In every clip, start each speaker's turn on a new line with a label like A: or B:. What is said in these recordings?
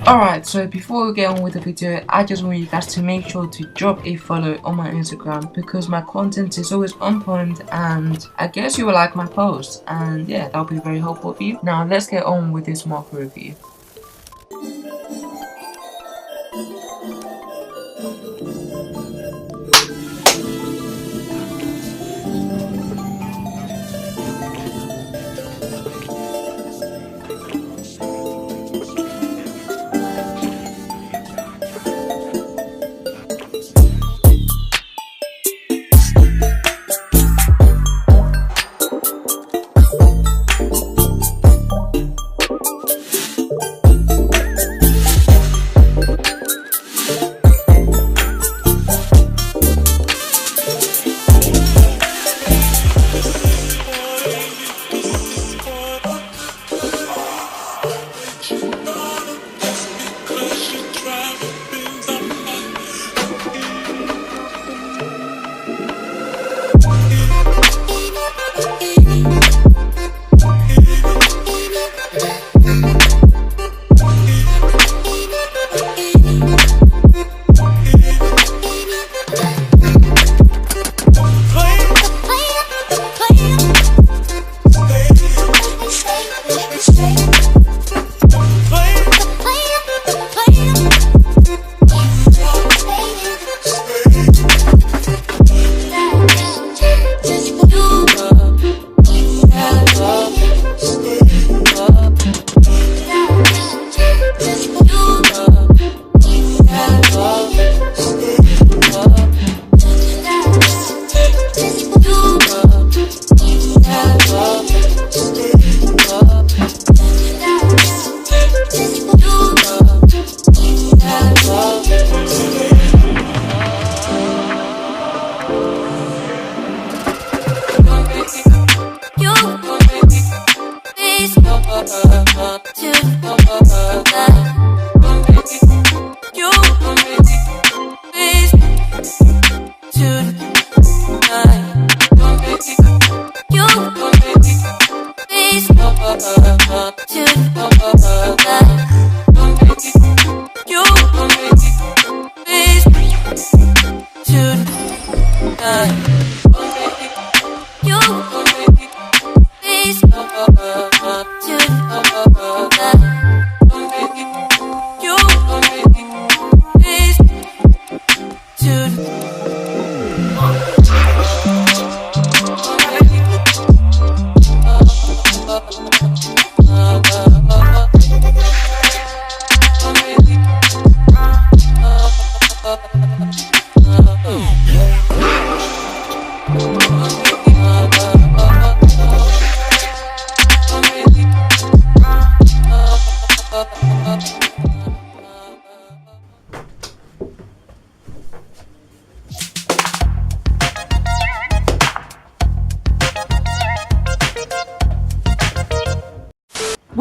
A: Alright, so before we get on with the video, I just want you guys to make sure to drop a follow on my Instagram because my content is always on point and I guess you will like my posts, and yeah, that'll be very helpful for you. Now let's get on with this marker review.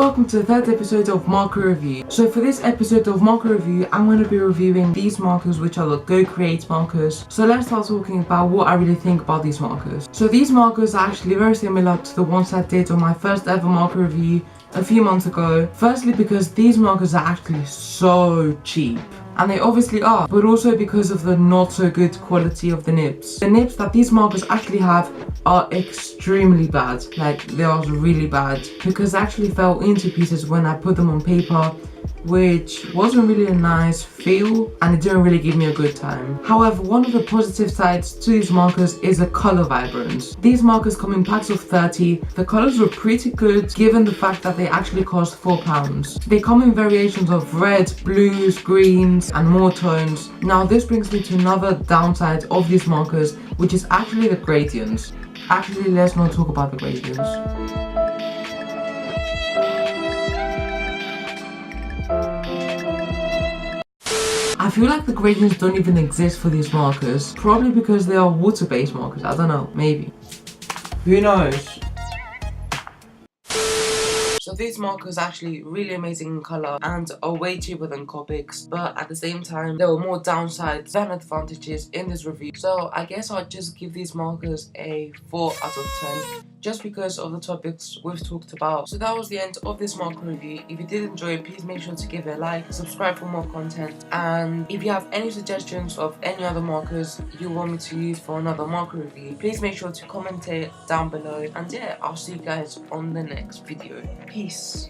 A: welcome to the third episode of marker review. So for this episode of marker review, I'm going to be reviewing these markers, which are the Go Create markers. So let's start talking about what I really think about these markers. So these markers are actually very similar to the ones I did on my first ever marker review a few months ago. Firstly, because these markers are actually so cheap. And they obviously are, but also because of the not so good quality of the nibs. The nibs that these markers actually have are extremely bad. Like, they are really bad, because they actually fell into pieces when I put them on paper, which wasn't really a nice feel, and it didn't really give me a good time. However, one of the positive sides to these markers is the color vibrance. These markers come in packs of 30. The colors were pretty good given the fact that they actually cost £4. They come in variations of red, blues, greens, and more tones. Now this brings me to another downside of these markers, which is actually the gradients. Actually, let's not talk about the gradients. I feel like the gradients don't even exist for these markers. Probably because they are water-based markers. I don't know, maybe. Who knows? So these markers are actually really amazing in colour and are way cheaper than Copics, but at the same time there were more downsides than advantages in this review. So I guess I'll just give these markers a 4 out of 10 just because of the topics we've talked about. So that was the end of this marker review. If you did enjoy it, please make sure to give it a like, subscribe for more content, and if you have any suggestions of any other markers you want me to use for another marker review, please make sure to comment it down below. And yeah, I'll see you guys on the next video. Peace.